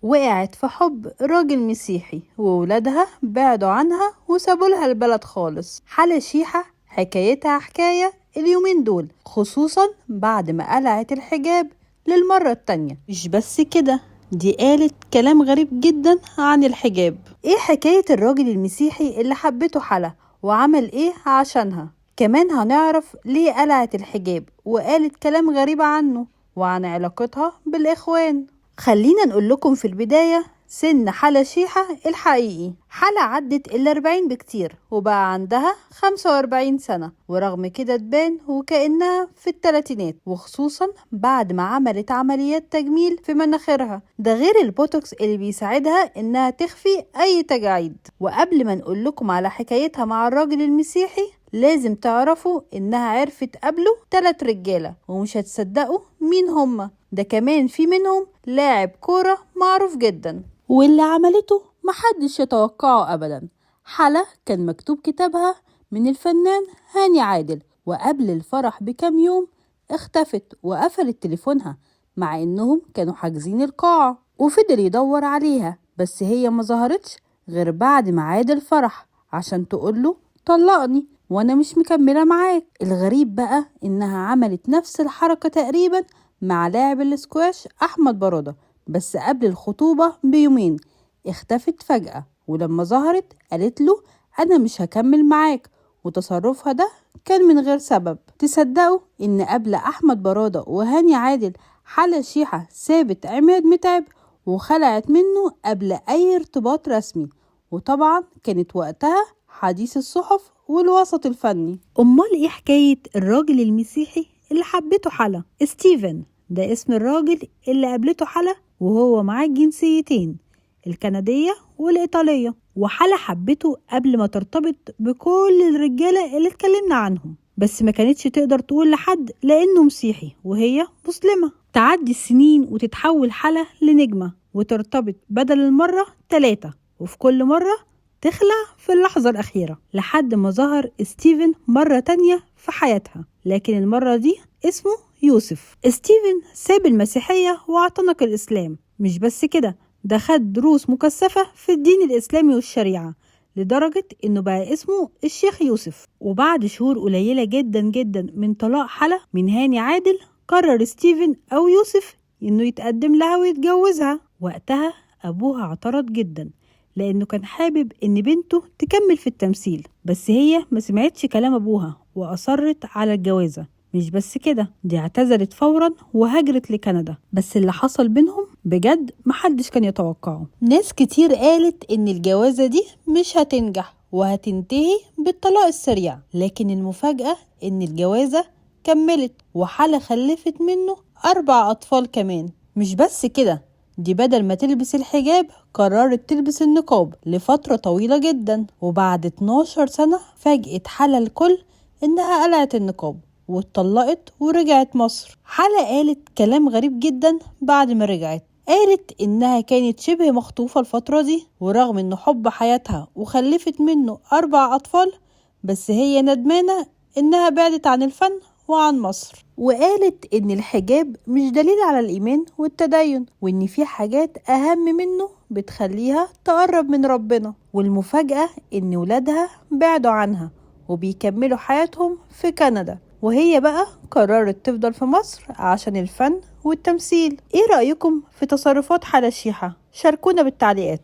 وقعت في حب راجل مسيحي وولادها بعدوا عنها وسابولها البلد خالص. حلا شيحة حكايتها حكاية اليومين دول، خصوصا بعد ما قلعت الحجاب للمرة التانية. مش بس كده، دي قالت كلام غريب جدا عن الحجاب. ايه حكاية الراجل المسيحي اللي حبته حلا وعمل ايه عشانها؟ كمان هنعرف ليه قلعت الحجاب وقالت كلام غريب عنه وعن علاقتها بالإخوان. خلينا نقول لكم في البداية سن حلا شيحة الحقيقي. حلا عدت ال40 بكتير وبقى عندها 45 سنة، ورغم كده تبان وكأنها في الثلاثينات، وخصوصا بعد ما عملت عمليات تجميل في مناخيرها، ده غير البوتوكس اللي بيساعدها انها تخفي اي تجاعيد. وقبل ما نقول لكم على حكايتها مع الراجل المسيحي، لازم تعرفوا انها عرفت قبله 3 رجالة، ومش هتصدقوا مين هما. ده كمان في منهم لاعب كورة معروف جدا، واللي عملته محدش يتوقعه ابدا. حلا كان مكتوب كتابها من الفنان هاني عادل، وقبل الفرح بكام يوم اختفت وقفلت تليفونها، مع انهم كانوا حاجزين القاعة. وفضل يدور عليها، بس هي ما ظهرتش غير بعد ميعاد الفرح عشان تقوله طلقني وانا مش مكملة معاك. الغريب بقى انها عملت نفس الحركة تقريبا مع لاعب الاسكواش احمد برادة، بس قبل الخطوبة بيومين اختفت فجأة، ولما ظهرت قالت له انا مش هكمل معاك، وتصرفها ده كان من غير سبب. تصدقوا ان قبل احمد برادة وهاني عادل حلا شيحة سابت عماد متعب وخلعت منه قبل اي ارتباط رسمي، وطبعا كانت وقتها حديث الصحف والوسط الفني. امال ايه حكاية الراجل المسيحي اللي حبته حلا؟ ستيفن ده اسم الراجل اللي قابلته حلا وهو معاه الجنسيتين، الكندية والإيطالية. وحلا حبته قبل ما ترتبط بكل الرجالة اللي اتكلمنا عنهم، بس ما كانتش تقدر تقول لحد لأنه مسيحي وهي مسلمة. تعدي السنين وتتحول حلا لنجمة وترتبط بدل المرة 3، وفي كل مرة تخلع في اللحظة الأخيرة، لحد ما ظهر ستيفن مرة تانية في حياتها، لكن المرة دي اسمه يوسف. ستيفن ساب المسيحية واعتنق الإسلام. مش بس كده، ده خد دروس مكثفة في الدين الإسلامي والشريعة، لدرجة إنه بقى اسمه الشيخ يوسف. وبعد شهور قليلة جدا جدا من طلاق حلا من هاني عادل، قرر ستيفن أو يوسف إنه يتقدم لها ويتجوزها. وقتها أبوها اعترض جدا، لأنه كان حابب إن بنته تكمل في التمثيل، بس هي ما سمعتش كلام أبوها وأصرت على الجوازة. مش بس كده، دي اعتذرت فورا وهاجرت لكندا. بس اللي حصل بينهم بجد محدش كان يتوقعه. ناس كتير قالت إن الجوازة دي مش هتنجح وهتنتهي بالطلاق السريع، لكن المفاجأة إن الجوازة كملت وحلا خلفت منه 4 أطفال كمان. مش بس كده، دي بدل ما تلبس الحجاب قررت تلبس النقاب لفترة طويلة جدا، وبعد 12 سنة فاجأت حلا الكل إنها قلعت النقاب واتطلقت ورجعت مصر. حلا قالت كلام غريب جدا بعد ما رجعت. قالت إنها كانت شبه مخطوفة الفترة دي، ورغم إنه حب حياتها وخلفت منه 4 أطفال، بس هي ندمانة إنها بعدت عن الفن وعن مصر. وقالت إن الحجاب مش دليل على الإيمان والتدين، وإن في حاجات أهم منه بتخليها تقرب من ربنا. والمفاجأة إن ولادها بعدوا عنها وبيكملوا حياتهم في كندا، وهي بقى قررت تفضل في مصر عشان الفن والتمثيل. ايه رأيكم في تصرفات حلا شيحة؟ شاركونا بالتعليقات.